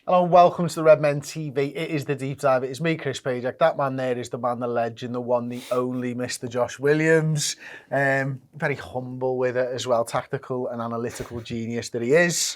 Hello and welcome to the Redmen TV. It is the deep dive. It is me, Chris Pajak. That man there is the man, the legend, the one, the only Mr. Josh Williams. Very humble with it as well, tactical and analytical genius that he is.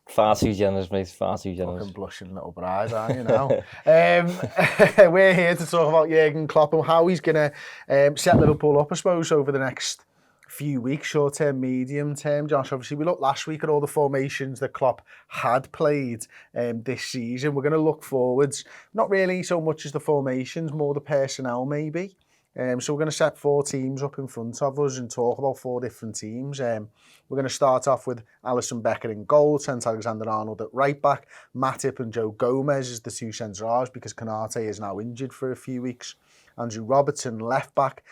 Far too generous, mate. Far too generous. Fucking blushing little bride, aren't you now? We're here to talk about Jurgen Klopp and how he's going to set Liverpool up, I suppose, over the next few weeks, short term, medium term. Josh, obviously we looked last week at all the formations that Klopp had played this season. We're going to look forwards, not really so much as the formations, more the personnel maybe. So we're going to set 4 teams up in front of us and talk about 4 different teams. We're going to start off with Alisson Becker in goal, Trent Alexander-Arnold at right back, Matip and Joe Gomez as the 2 centre-halves because Konate is now injured for a few weeks. Andrew Robertson, left back.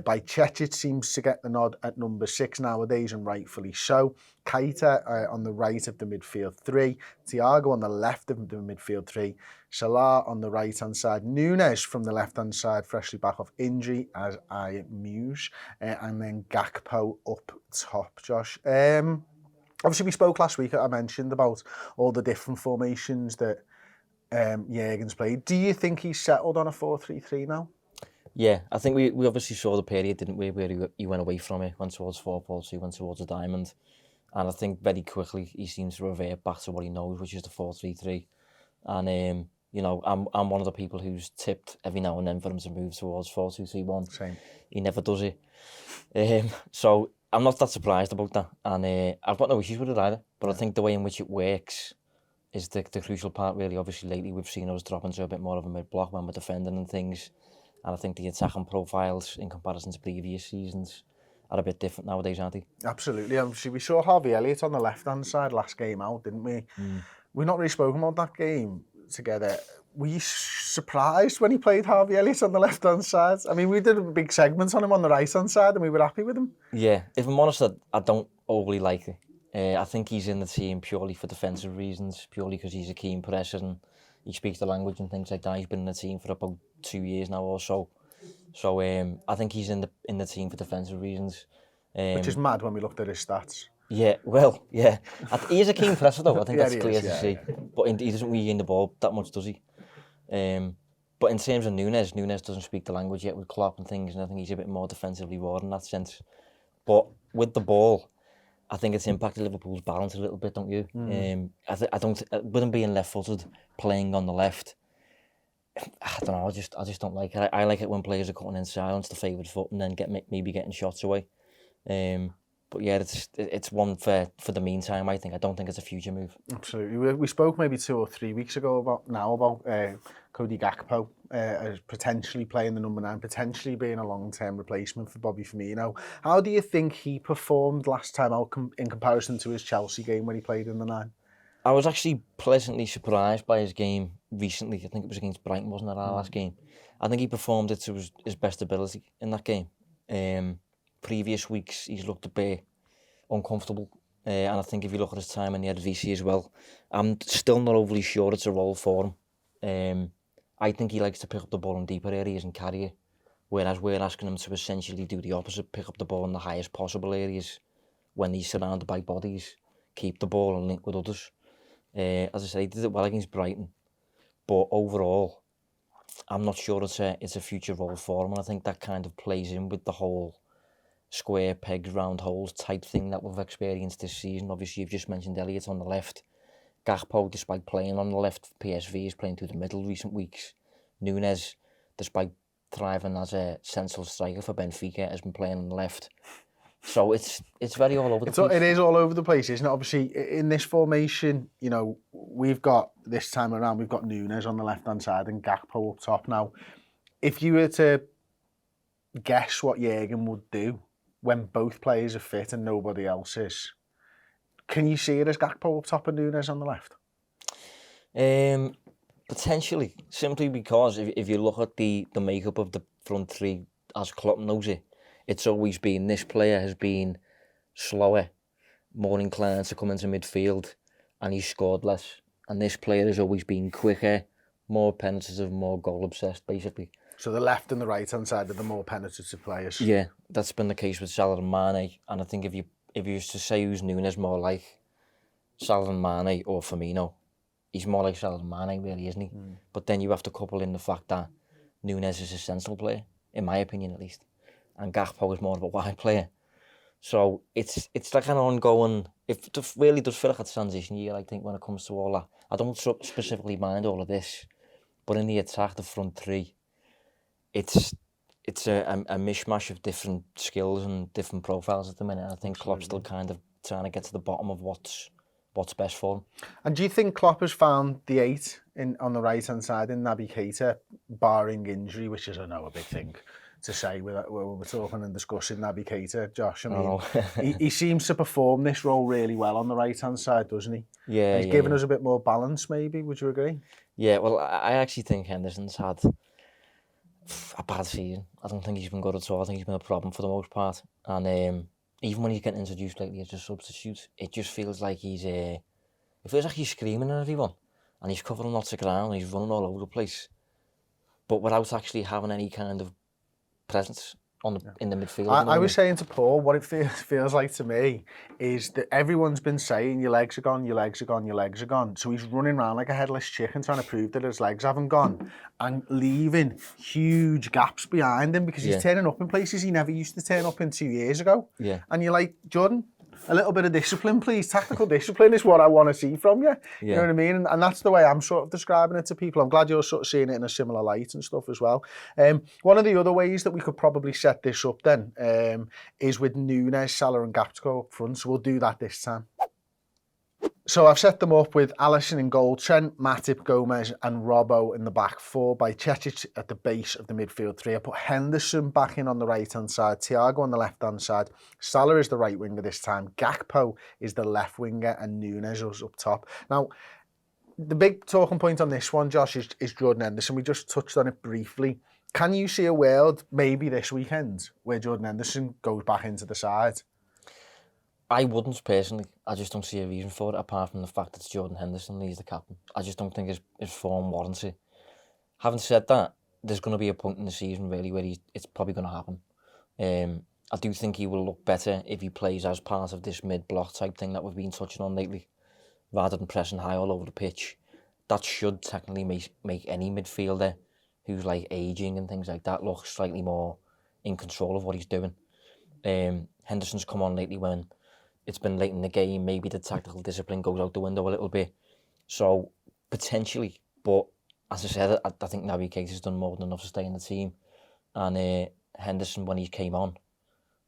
By Cechit seems to get the nod at number 6 nowadays, and rightfully so. Keita on the right of the midfield 3. Thiago on the left of the midfield 3. Salah on the right-hand side. Nunez from the left-hand side, freshly back off injury, as I muse. And then Gakpo up top, Josh. Obviously, we spoke last week, I mentioned about all the different formations that Jurgen's played. Do you think he's settled on a 4-3-3 now? Yeah, I think we obviously saw the period, didn't we, where he went away from it, went towards 4-4-2, went towards a diamond. And I think very quickly he seems to revert back to what he knows, which is the 4-3-3. And, you know, I'm one of the people who's tipped every now and then for him to move towards 4-2-3-1. Same. He never does it. So I'm not that surprised about that. And I've got no issues with it either. But I think the way in which it works is the crucial part, really. Obviously, lately we've seen us drop into a bit more of a mid-block when we're defending and things. And I think the attacking profiles in comparison to previous seasons are a bit different nowadays, aren't they? Absolutely. Obviously, we saw Harvey Elliott on the left-hand side last game out, didn't we? We've not really spoken about that game together. Were you surprised when he played Harvey Elliott on the left-hand side? I mean, we did a big segment on him on the right-hand side and we were happy with him. Yeah, if I'm honest, I don't overly like it. I think he's in the team purely for defensive reasons, purely because he's a keen presser and he speaks the language and things like that. He's been in the team for about 2 years now or so. So I think he's in the team for defensive reasons. Which is mad when we looked at his stats. Yeah, well, yeah. He is a keen presser though, I think Yeah, that's clear to see. But he doesn't really gain the ball that much, does he? But in terms of Nunez doesn't speak the language yet with Klopp and things, and I think he's a bit more defensively raw in that sense. But with the ball, I think it's impacted Liverpool's balance a little bit, don't you? I don't, with him being left-footed, playing on the left, I don't know, I just don't like it. I like it when players are cutting inside onto the favoured foot and then maybe getting shots away. But yeah, it's one for the meantime, I think. I don't think it's a future move. Absolutely. We spoke maybe 2 or 3 weeks ago about Cody Gakpo as potentially playing the number 9, potentially being a long-term replacement for Bobby Firmino. How do you think he performed last time out in comparison to his Chelsea game when he played in the 9? I was actually pleasantly surprised by his game recently. I think it was against Brighton, wasn't it, our last game? I think he performed it to his best ability in that game. Previous weeks, he's looked a bit uncomfortable. And I think if you look at his time in the Eredivisie as well, I'm still not overly sure it's a role for him. I think he likes to pick up the ball in deeper areas and carry it, whereas we're asking him to essentially do the opposite, pick up the ball in the highest possible areas when he's surrounded by bodies, keep the ball and link with others. As I say, he did it well against Brighton, but overall, I'm not sure it's a future role for him, and I think that kind of plays in with the whole square pegs round holes type thing that we've experienced this season. Obviously, you've just mentioned Elliot on the left. Gakpo, despite playing on the left, PSV is playing through the middle recent weeks. Nunez, despite thriving as a central striker for Benfica, has been playing on the left. So it's very all over the place. It is all over the place, isn't it? Obviously, in this formation, you know, we've got, this time around, we've got Nunez on the left-hand side and Gakpo up top. Now, if you were to guess what Jurgen would do when both players are fit and nobody else is, can you see it as Gakpo up top and Nunez on the left? Potentially, simply because if you look at the makeup of the front three as Klopp knows it, it's always been, this player has been slower, more inclined to come into midfield, and he's scored less. And this player has always been quicker, more penetrative, more goal-obsessed, basically. So the left and the right-hand side are the more penetrative players? Yeah, that's been the case with Salah and Mane. And I think if you used to say who's Nunez more like, Salah and Mane or Firmino, he's more like Salah than Mane, really, isn't he? But then you have to couple in the fact that Nunez is a central player, in my opinion at least, and Gakpo is more of a wide player. So it's like an ongoing. It really does feel like a transition year, I think, when it comes to all that. I don't specifically mind all of this, but in the attack, the front three, it's a mishmash of different skills and different profiles at the minute. I think Klopp's still kind of trying to get to the bottom of what's best for him. And do you think Klopp has found the 8 on the right hand side in Naby Keita, barring injury, which is, I know, a big thing to say when we're talking and discussing Naby Keita, Josh? I mean, he seems to perform this role really well on the right hand side, doesn't he? Yeah, he's given us a bit more balance, maybe. Would you agree? Yeah, well, I actually think Henderson's had a bad season. I don't think he's been good at all. I think he's been a problem for the most part. And even when he's getting introduced lately as a substitute, it just feels like it feels like he's screaming at everyone, and he's covering lots of ground, and he's running all over the place, but without actually having any kind of presence in the midfield. I was saying to Paul, what it feels like to me is that everyone's been saying your legs are gone, your legs are gone, your legs are gone. So he's running around like a headless chicken trying to prove that his legs haven't gone and leaving huge gaps behind him because he's turning up in places he never used to turn up in 2 years ago. Yeah. And you're like, Jordan, a little bit of discipline, please. Tactical discipline is what I want to see from you. You know what I mean? And that's the way I'm sort of describing it to people. I'm glad you're sort of seeing it in a similar light and stuff as well. One of the other ways that we could probably set this up then is with Nunez, Salah and Gakpo up front. So we'll do that this time. So I've set them up with Alisson in goal, Trent, Matip, Gomez and Robbo in the back four, by Chetich at the base of the midfield three. I put Henderson back in on the right-hand side, Thiago on the left-hand side, Salah is the right winger this time, Gakpo is the left winger and Nunez is up top. Now, the big talking point on this one, Josh, is Jordan Henderson. We just touched on it briefly. Can you see a world, maybe this weekend, where Jordan Henderson goes back into the side? I wouldn't personally. I just don't see a reason for it, apart from the fact that it's Jordan Henderson, he's the captain. I just don't think his form warrants it. Having said that, there's going to be a point in the season really where it's probably going to happen. I do think he will look better if he plays as part of this mid-block type thing that we've been touching on lately, rather than pressing high all over the pitch. That should technically make any midfielder who's like ageing and things like that look slightly more in control of what he's doing. Henderson's come on lately when it's been late in the game, maybe the tactical discipline goes out the window a little bit. So, potentially, but as I said, I think Naby Keita's done more than enough to stay in the team. And Henderson, when he came on,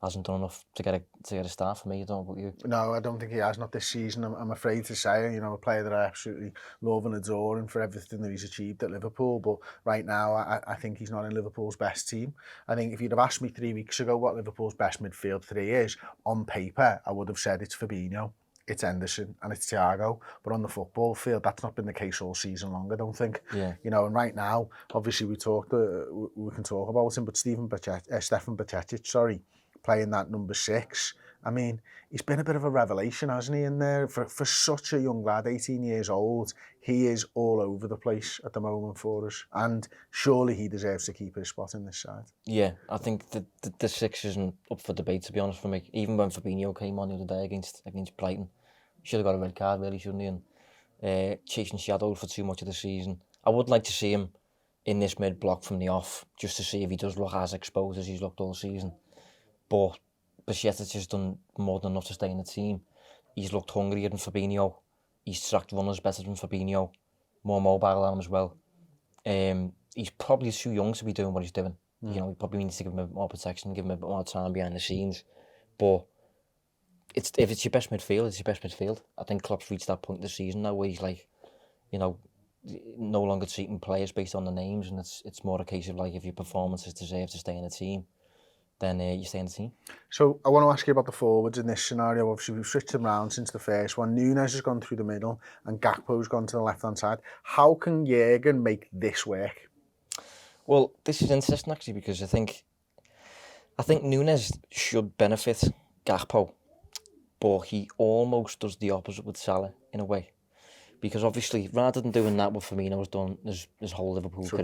hasn't done enough to get a start for me. I don't know about you. No, I don't think he has, not this season. I'm afraid to say, you know, a player that I absolutely love and adore and for everything that he's achieved at Liverpool. But right now, I think he's not in Liverpool's best team. I think if you'd have asked me 3 weeks ago what Liverpool's best midfield three is, on paper, I would have said it's Fabinho, it's Henderson and it's Thiago. But on the football field, that's not been the case all season long, I don't think. Yeah. You know, and right now, obviously we can talk about him, but Stefan Bajcetic, playing that number 6. I mean, he's been a bit of a revelation, hasn't he, in there? For such a young lad, 18 years old, he is all over the place at the moment for us. And surely he deserves to keep his spot in this side. Yeah, I think the 6 isn't up for debate, to be honest, for me. Even when Fabinho came on the other day against Brighton, he should have got a red card, really, shouldn't he? And chasing shadows for too much of the season. I would like to see him in this mid-block from the off, just to see if he does look as exposed as he's looked all season. But Bajcetic has done more than enough to stay in the team. He's looked hungrier than Fabinho. He's tracked runners better than Fabinho. More mobile than him as well. He's probably too young to be doing what he's doing. You know, he probably needs to give him a bit more protection, give him a bit more time behind the scenes. But if it's your best midfield, it's your best midfield. I think Klopp's reached that point in the season now where he's like, you know, no longer treating players based on the names, and it's more a case of like, if your performances deserve to stay in the team, then you stay in the team. So I want to ask you about the forwards in this scenario. Obviously, we've switched them around since the first one. Nunez has gone through the middle and Gakpo's gone to the left-hand side. How can Jurgen make this work? Well, this is interesting actually, because I think Nunez should benefit Gakpo, but he almost does the opposite with Salah in a way. Because obviously, rather than doing that what Firmino's done his whole Liverpool career,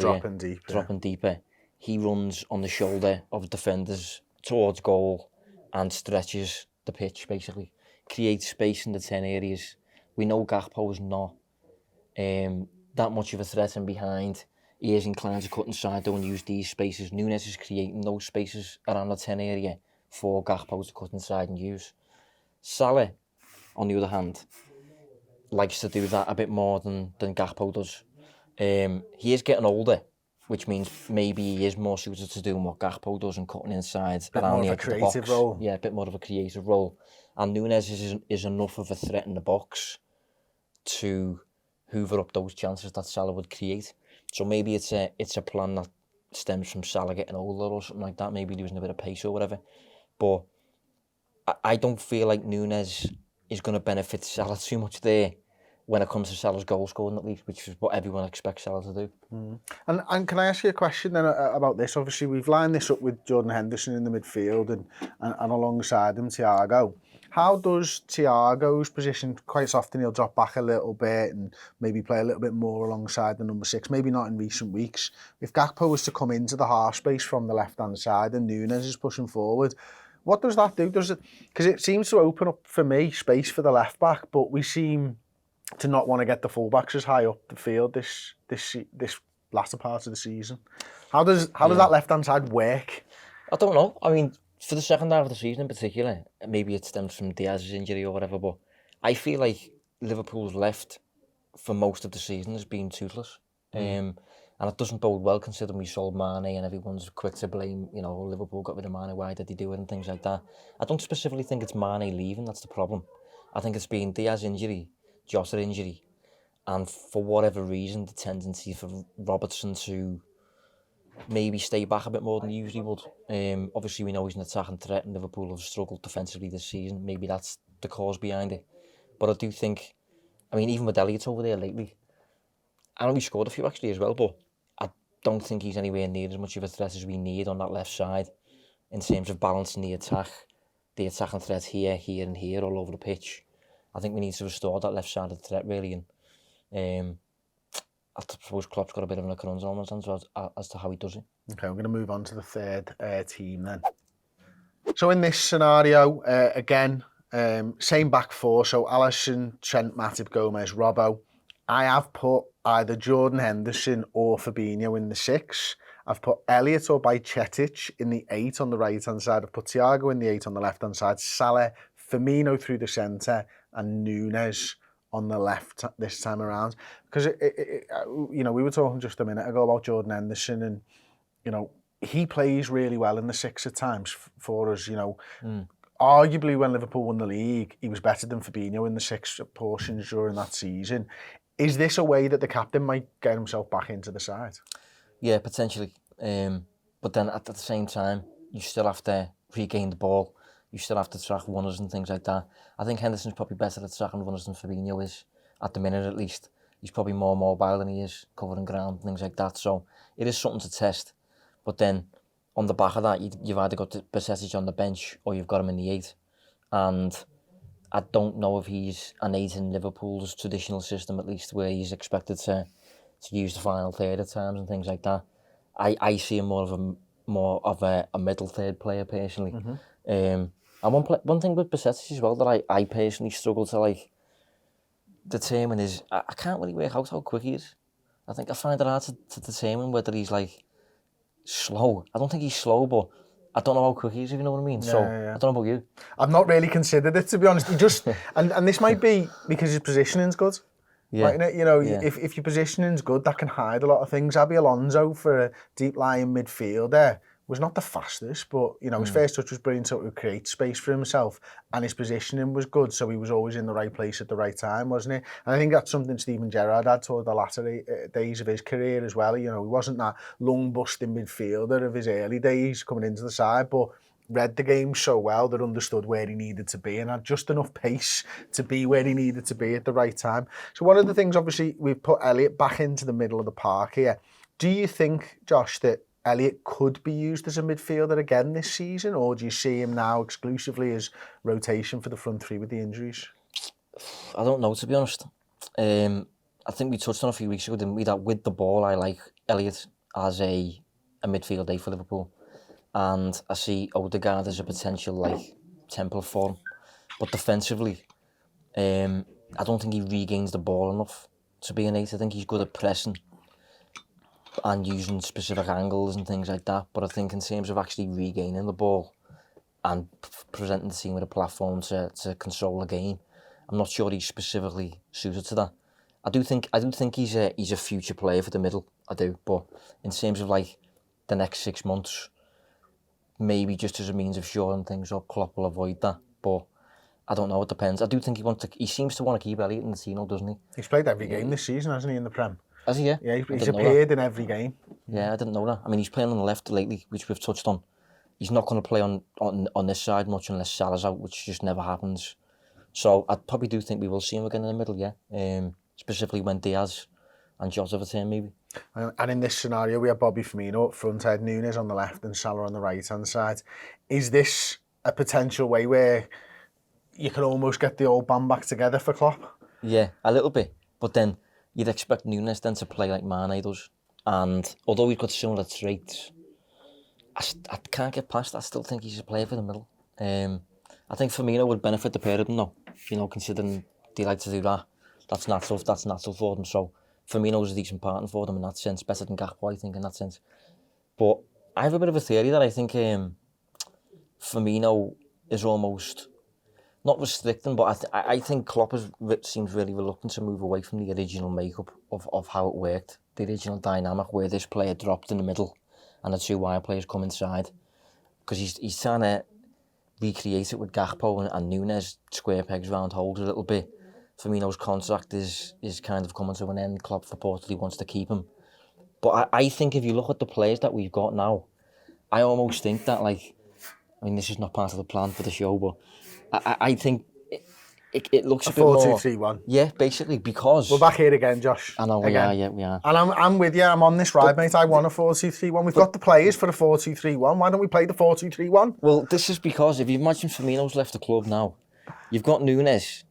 dropping deeper, he runs on the shoulder of defenders towards goal and stretches the pitch, basically. Creates space in the 10 areas. We know Gakpo is not that much of a threat in behind. He is inclined to cut inside though and use these spaces. Nunez is creating those spaces around the 10 area for Gakpo to cut inside and use. Salah, on the other hand, likes to do that a bit more than Gakpo does. He is getting older, which means maybe he is more suited to doing what Gakpo does and cutting inside around the edge of the box. Role. Yeah, a bit more of a creative role. And Nunez is enough of a threat in the box to hoover up those chances that Salah would create. So maybe it's a plan that stems from Salah getting older or something like that, maybe losing a bit of pace or whatever. But I don't feel like Nunez is going to benefit Salah too much there when it comes to Salah's goal scoring, at least, which is what everyone expects Salah to do. And can I ask you a question then about this? Obviously, we've lined this up with Jordan Henderson in the midfield and alongside him, Thiago. How does Thiago's position, quite often he'll drop back a little bit and maybe play a little bit more alongside the number 6, maybe not in recent weeks. If Gakpo was to come into the half space from the left-hand side and Nunez is pushing forward, what does that do? Does it, because it seems to open up, for me, space for the left-back, but we seem to not want to get the fullbacks as high up the field this latter part of the season. How does that left-hand side work? I don't know. I mean, for the second half of the season in particular, maybe it stems from Diaz's injury or whatever, but I feel like Liverpool's left for most of the season has been toothless. And it doesn't bode well considering we sold Mane and everyone's quick to blame, Liverpool got rid of Mane, why did they do it and things like that. I don't specifically think it's Mane leaving, that's the problem. I think it's been Diaz's injury, Jota injury, and for whatever reason, the tendency for Robertson to maybe stay back a bit more than he usually would. Obviously, we know he's an attacking threat and Liverpool have struggled defensively this season. Maybe that's the cause behind it. But I do think, even with Elliot over there lately, I know he scored a few actually as well, but I don't think he's anywhere near as much of a threat as we need on that left side in terms of balancing the attacking threat here and here all over the pitch. I think we need to restore that left side of the threat really, and I suppose Klopp's got a bit of a conundrum on his hands as to how he does it. Okay, we're going to move on to the third team then. So in this scenario, again, same back four, so Alisson, Trent, Matip, Gomez, Robbo. I have put either Jordan Henderson or Fabinho in the 6. I've put Elliot or Bajcetic in the 8 on the right-hand side. I've put Thiago in the 8 on the left-hand side. Salah, Firmino through the centre, and Nunez on the left this time around. Because, we were talking just a minute ago about Jordan Henderson and, he plays really well in the 6 at times for us, Arguably, when Liverpool won the league, he was better than Fabinho in the 6 portions during that season. Is this a way that the captain might get himself back into the side? Yeah, potentially. But then at the same time, you still have to regain the ball. You still have to track runners and things like that. I think Henderson's probably better at tracking runners than Fabinho is, at the minute at least. He's probably more mobile than he is, covering ground, things like that. So it is something to test. But then on the back of that, you've either got the Bajcetic on the bench or you've got him in the 8. And I don't know if he's an 8 in Liverpool's traditional system, at least, where he's expected to use the final third at times and things like that. I see him more of a middle third player personally. Mm-hmm. And one thing with Bajcetic as well that I personally struggle to determine is I can't really work out how quick he is. I think I find it hard to determine whether he's slow. I don't think he's slow, but I don't know how quick he is, if you know what I mean. Yeah, I don't know about you. I've not really considered it, to be honest. He just and this might be because his positioning's good. Yeah. Right? If your positioning's good, that can hide a lot of things. Xabi Alonso, for a deep lying midfielder, was not the fastest, but his first touch was brilliant, so it would create space for himself, and his positioning was good, so he was always in the right place at the right time, wasn't he? And I think that's something Steven Gerrard had toward the latter days of his career as well. He wasn't that lung busting midfielder of his early days coming into the side, but read the game so well that understood where he needed to be and had just enough pace to be where he needed to be at the right time. So one of the things, obviously, we've put Elliot back into the middle of the park here. Do you think, Josh, that Elliot could be used as a midfielder again this season, or do you see him now exclusively as rotation for the front three with the injuries? I don't know, to be honest. I think we touched on a few weeks ago, didn't we, that with the ball, I like Elliot as a midfield 8 for Liverpool. And I see Odegaard as a potential temple for him. But defensively, I don't think he regains the ball enough to be an 8. I think he's good at pressing and using specific angles and things like that. But I think in terms of actually regaining the ball and presenting the team with a platform to control the game, I'm not sure he's specifically suited to that. I do think he's a future player for the middle. I do, but in terms of like the next 6 months, maybe just as a means of shoring things up, Klopp will avoid that. But I don't know. It depends. I do think he seems to want to keep Elliot in the team, doesn't he? He's played every game this season, hasn't he, in the Prem? Has he? Yeah. Yeah, he's appeared in every game. Yeah, I didn't know that. I mean, he's playing on the left lately, which we've touched on. He's not going to play on this side much unless Salah's out, which just never happens. So I probably do think we will see him again in the middle, yeah. Specifically when Diaz and Jota return, maybe. And in this scenario, we have Bobby Firmino up front, Ed Nunez on the left and Salah on the right-hand side. Is this a potential way where you can almost get the old band back together for Klopp? Yeah, a little bit. But then you'd expect Nunez then to play like Mane does. And although he's got similar traits, I can't get past. I still think he's a player for the middle. I think Firmino would benefit the pair of them, though. You know, considering they like to do that. That's natural for them. So Firmino's a decent partner for them in that sense. Better than Gakpo, I think, in that sense. But I have a bit of a theory that I think Firmino is almost not restricting, but I think Klopp seems really reluctant to move away from the original makeup of how it worked. The original dynamic where this player dropped in the middle and the 2 wide players come inside. Because he's trying to recreate it with Gakpo and Nunez, square pegs round holes a little bit. Firmino's contract is kind of coming to an end. Klopp reportedly wants to keep him. But I think if you look at the players that we've got now, I almost think that, like, I mean, this is not part of the plan for the show, but I think it looks a bit more... 4-2-3-1. Yeah, basically, because... We're back here again, Josh. I know, we are. And I'm with you. I'm on this ride, mate. I want a 4-2-3-1. We've got the players for a 4-2-3-1. Why don't we play the 4-2-3-1? Well, this is because if you imagine Firmino's left the club now, you've got Nunez.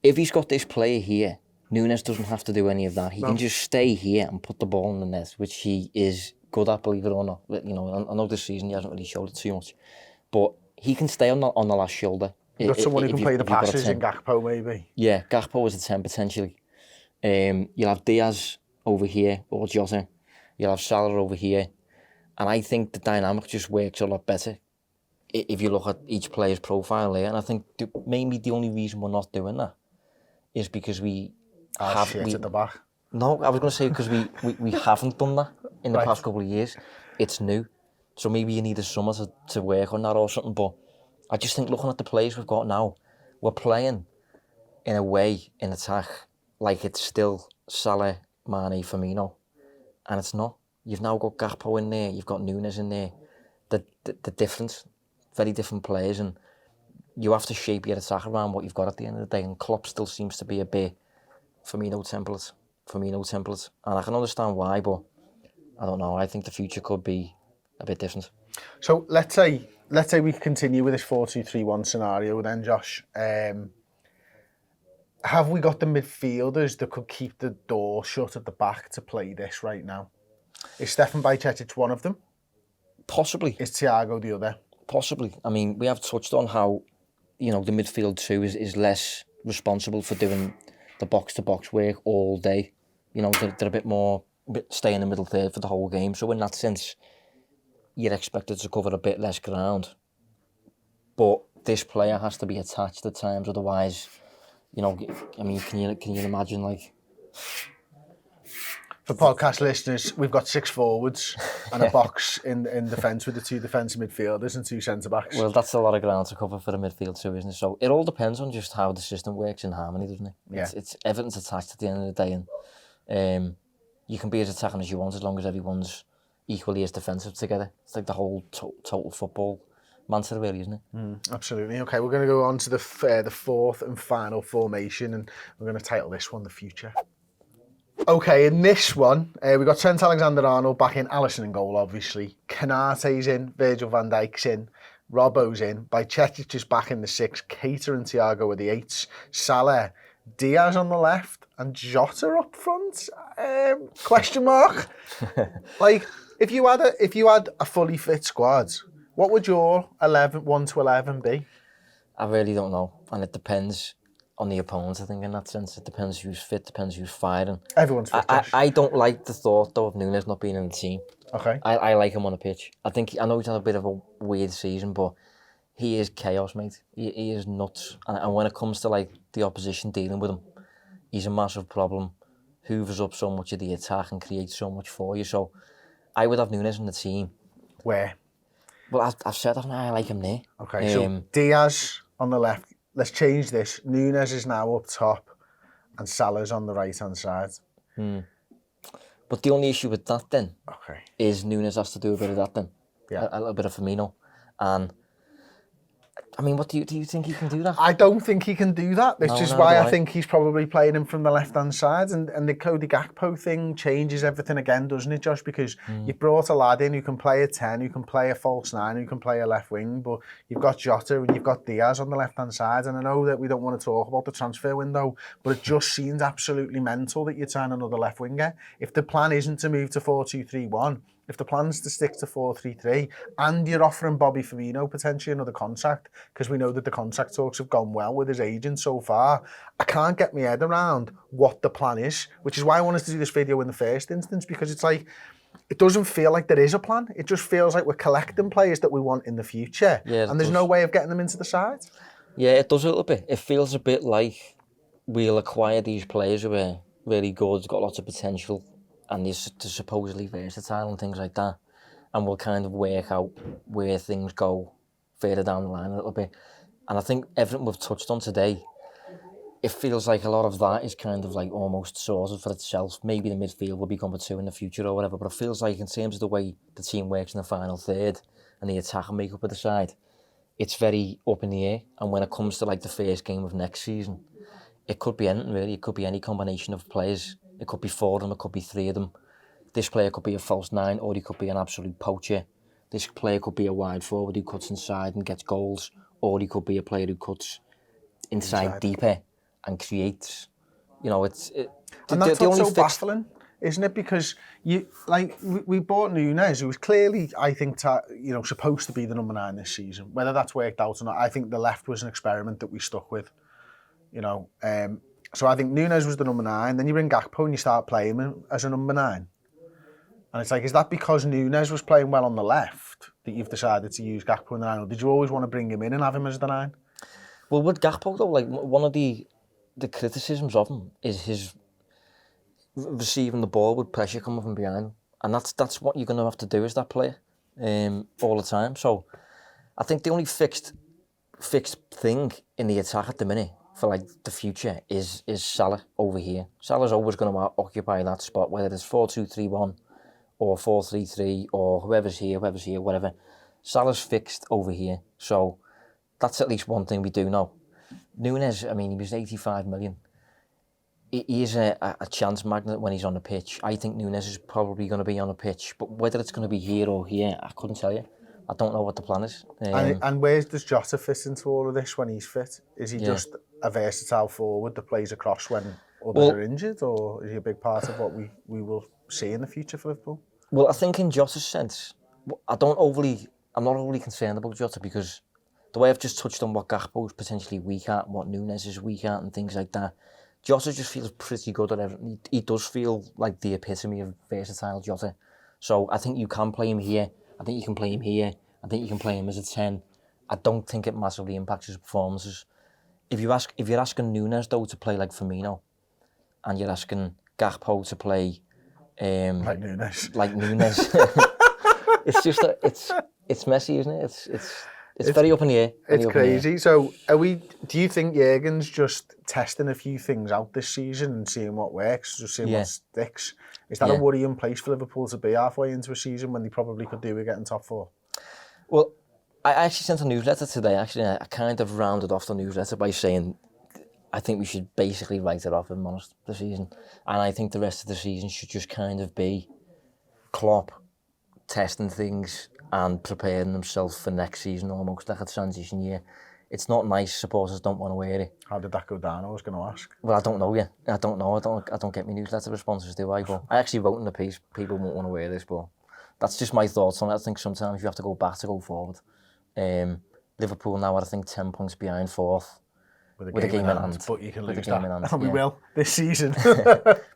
If he's got this player here, Nunez doesn't have to do any of that. He can just stay here and put the ball in the net, which he is good at, believe it or not. You know, I know this season he hasn't really showed it too much, but he can stay on the last shoulder. You've got someone who can play the passes in Gakpo, maybe. Yeah, Gakpo is a 10 potentially. You'll have Diaz over here, or Jota. You'll have Salah over here. And I think the dynamic just works a lot better if you look at each player's profile there. And I think maybe the only reason we're not doing that is because we at the back. No, I was going to say because we haven't done that in the past couple of years. It's new. So maybe you need a summer to work on that or something. But I just think looking at the players we've got now, we're playing in a way in attack like it's still Salah, Mane, Firmino. And it's not. You've now got Gakpo in there, you've got Nunez in there. The different, very different players, and you have to shape your attack around what you've got at the end of the day. And Klopp still seems to be a bit Firmino template. And I can understand why, but I don't know. I think the future could be a bit different. So let's say we continue with this 4-2-3-1 scenario then, Josh. Have we got the midfielders that could keep the door shut at the back to play this right now? Is Stefan Bajcetic one of them? Possibly. Is Thiago the other? Possibly. I mean, we have touched on how, you know, the midfield too is less responsible for doing the box-to-box work all day. You know, they're a bit more, stay in the middle third for the whole game. So in that sense, you're expected to cover a bit less ground. But this player has to be attached at times, otherwise, you know, I mean, can you imagine, like... For podcast listeners, we've got 6 forwards and a box in defence with the 2 defensive midfielders and 2 centre-backs. Well, that's a lot of ground to cover for the midfield too, isn't it? So it all depends on just how the system works in harmony, doesn't it? Yeah. It's everything's attached at the end of the day, and you can be as attacking as you want as long as everyone's equally as defensive together. It's like the whole total football mantra, really, isn't it? Absolutely. Okay, we're going to go on to the 4th and final formation, and we're going to title this one The Future. Okay, in this one, we've got Trent Alexander-Arnold back in, Alisson in goal, obviously. Konate's in, Virgil van Dijk's in, Robbo's in, Bajcetic is back in the 6, Keita and Thiago are the 8s, Salah, Diaz on the left, and Jota up front? Question mark? Like, if you had a fully fit squad, what would your 1 to 11 be? I really don't know, and it depends on the opponent, I think, in that sense. It depends who's fit, depends who's firing. Everyone's fit, I don't like the thought, though, of Nunez not being in the team. Okay. I like him on the pitch. I know he's had a bit of a weird season, but he is chaos, mate. He is nuts. And when it comes to, like, the opposition dealing with him, he's a massive problem. Hoovers up so much of the attack and creates so much for you. So I would have Nunez in the team. Where? Well, I've said that, I like him there. Okay, so Diaz on the left. Let's change this. Nunez is now up top and Salah's on the right-hand side. But the only issue with that then is Nunez has to do a bit of that then. Yeah. A little bit of Firmino. And I mean, what do you think he can do that? I don't think he can do that. This is why I think he's probably playing him from the left-hand side. And the Cody Gakpo thing changes everything again, doesn't it, Josh? Because you've brought a lad in who can play a 10, who can play a false 9, who can play a left wing, but you've got Jota and you've got Diaz on the left-hand side. And I know that we don't want to talk about the transfer window, but it just seems absolutely mental that you're trying another left winger. If the plan isn't to move to 4-2-3-1, if the plan's to stick to 4-3-3 and you're offering Bobby Firmino potentially another contract, because we know that the contract talks have gone well with his agent so far, I can't get my head around what the plan is, which is why I wanted to do this video in the first instance, because it's like, it doesn't feel like there is a plan. It just feels like we're collecting players that we want in the future, and there's no way of getting them into the side. Yeah, it does a little bit. It feels a bit like we'll acquire these players who are really good, got lots of potential, and they're supposedly versatile and things like that. And we'll kind of work out where things go further down the line a little bit. And I think everything we've touched on today, it feels like a lot of that is kind of like almost sorted for itself. Maybe the midfield will become a 2 in the future or whatever, but it feels like in terms of the way the team works in the final third and the attack and makeup of the side, it's very up in the air. And when it comes to like the first game of next season, it could be anything really. It could be any combination of players. It could be 4 of them, it could be 3 of them. This player could be a false 9, or he could be an absolute poacher. This player could be a wide forward who cuts inside and gets goals, or he could be a player who cuts inside deeper and creates. You know, it's... And that's what's so baffling, isn't it? Because we bought Nunez, who was clearly, I think, supposed to be the number 9 this season. Whether that's worked out or not, I think the left was an experiment that we stuck with. So I think Nunez was the number 9, then you bring Gakpo and you start playing him as a number 9. And it's like, is that because Nunez was playing well on the left that you've decided to use Gakpo in the 9, or did you always want to bring him in and have him as the 9? Well, with Gakpo though, like one of the criticisms of him is his receiving the ball with pressure coming from behind him. And that's what you're going to have to do as that player all the time. So I think the only fixed thing in the attack at the minute for like the future is Salah over here. Salah's always going to occupy that spot, whether it's 4-2-3-1 or 4-3-3 or whoever's here, whatever. Salah's fixed over here, so that's at least one thing we do know. Nunez, I mean, he was 85 million. He is a chance magnet when he's on the pitch. I think Nunez is probably going to be on the pitch, but whether it's going to be here or here, I couldn't tell you. I don't know what the plan is. And where does Jota fit into all of this when he's fit? Is he just a versatile forward that plays across when others are injured, or is he a big part of what we will see in the future for Liverpool? Well, I think in Jota's sense, I'm not overly concerned about Jota, because the way I've just touched on what Gakpo is potentially weak at, and what Nunez is weak at, and things like that, Jota just feels pretty good at everything. He does feel like the epitome of versatile Jota. So I think you can play him here. I think you can play him here. I think you can play him as a 10. I don't think it massively impacts his performances. If you're asking Nunez though to play like Firmino, and you're asking Gakpo to play like Nunez, it's just it's messy, isn't it? It's very up in the air. It's crazy. So do you think Jurgen's just testing a few things out this season and seeing what works, just seeing what sticks? Is that a worrying place for Liverpool to be halfway into a season when they probably could do with getting top 4? Well, I actually sent a newsletter today. Actually, I kind of rounded off the newsletter by saying I think we should basically write it off, if I'm honest, the season. And I think the rest of the season should just kind of be Klopp testing things and preparing themselves for next season, almost like a transition year. It's not nice, supporters don't want to wear it. How did that go down, I was going to ask? Well, I don't know yet. I don't know. I don't get my newsletter responses, do I? But I actually wrote in the piece, people won't want to wear this, but that's just my thoughts on it. I think sometimes you have to go back to go forward. Liverpool now are, I think, 10 points behind 4th. with a game in hand. But you can With a lose game that, in hand, and we yeah. will this season.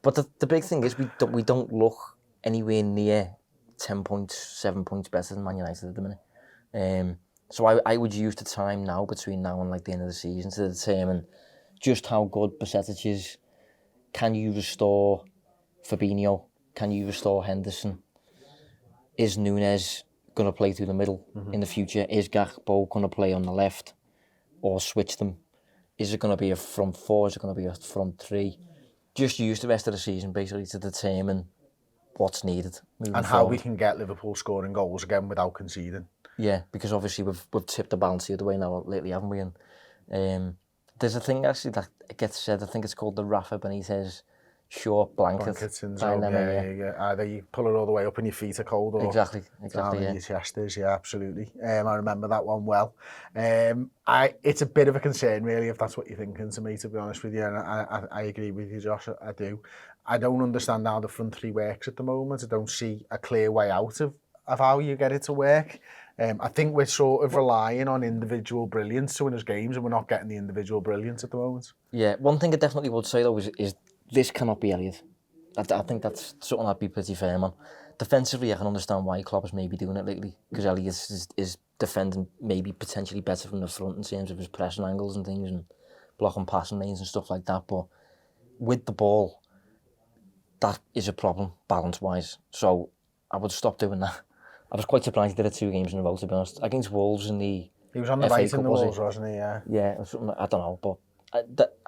But the big thing is we don't look anywhere near 10 points, 7 points better than Man United at the minute. So I would use the time now between now and like the end of the season to determine just how good Bajcetic is. Can you restore Fabinho? Can you restore Henderson? Is Nunez going to play through the middle in the future? Is Gakpo going to play on the left or switch them? Is it going to be a front four? Is it going to be a front three? Just use the rest of the season basically to determine what's needed and how we can get Liverpool scoring goals again without conceding. Yeah, because obviously we've tipped the balance the other way now lately, haven't we? And there's a thing actually that gets said. I think it's called the Rafa Benitez short blanket syndrome. Yeah. Either you pull it all the way up and your feet are cold, or exactly. Down Yeah. your chest is. Yeah, absolutely. I remember that one well. It's a bit of a concern, really, if that's what you're thinking to me, to be honest with you. And I agree with you, Josh. I do. I don't understand how the front three works at the moment. I don't see a clear way out of how you get it to work. I think we're sort of relying on individual brilliance to win us games, and we're not getting the individual brilliance at the moment. Yeah, one thing I definitely would say though is this cannot be Elliot. I think that's something I'd be pretty firm on. Defensively, I can understand why Klopp is maybe doing it lately, because Elliot is defending maybe potentially better from the front in terms of his pressing angles and things and blocking passing lanes and stuff like that. But with the ball, that is a problem balance-wise. So I would stop doing that. I was quite surprised he did it 2 games in a row, to be honest. Against Wolves in the He was on the FA right Cup, in the Wolves, wasn't he? Yeah. Yeah, I don't know, but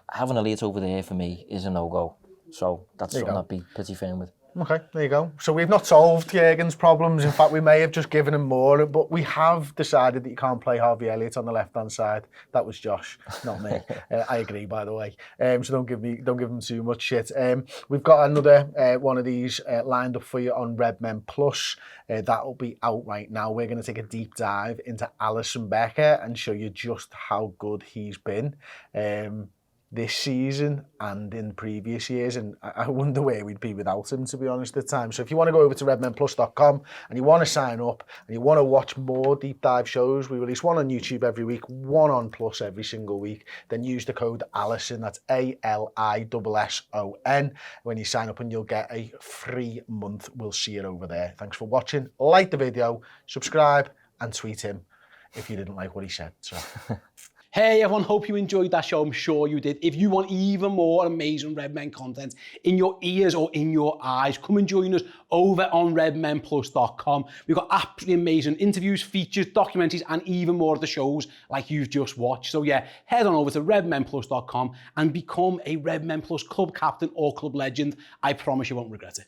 having Elliot over there for me is a no-go. So that's something I'd be pretty firm with. Okay, there you go. So we've not solved Jurgen's problems. In fact, we may have just given him more, but we have decided that you can't play Harvey Elliott on the left-hand side. That was Josh, not me. I agree, by the way. So don't give him too much shit. We've got another one of these lined up for you on Redmen Plus. That'll be out right now. We're going to take a deep dive into Alisson Becker and show you just how good he's been. This season and in previous years, and I wonder where we'd be without him, to be honest, at times. So if you want to go over to redmenplus.com and you want to sign up and you want to watch more deep dive shows, we release one on YouTube every week, one on Plus every single week, then use the code Alisson, that's ALISSON, when you sign up, and you'll get a free month. We'll see it over there. Thanks for watching. Like the video, subscribe, and tweet him if you didn't like what he said. So. Hey everyone, hope you enjoyed that show. I'm sure you did. If you want even more amazing Redmen content in your ears or in your eyes, come and join us over on redmenplus.com. We've got absolutely amazing interviews, features, documentaries, and even more of the shows like you've just watched. So yeah, head on over to redmenplus.com and become a Redmen Plus club captain or club legend. I promise you won't regret it.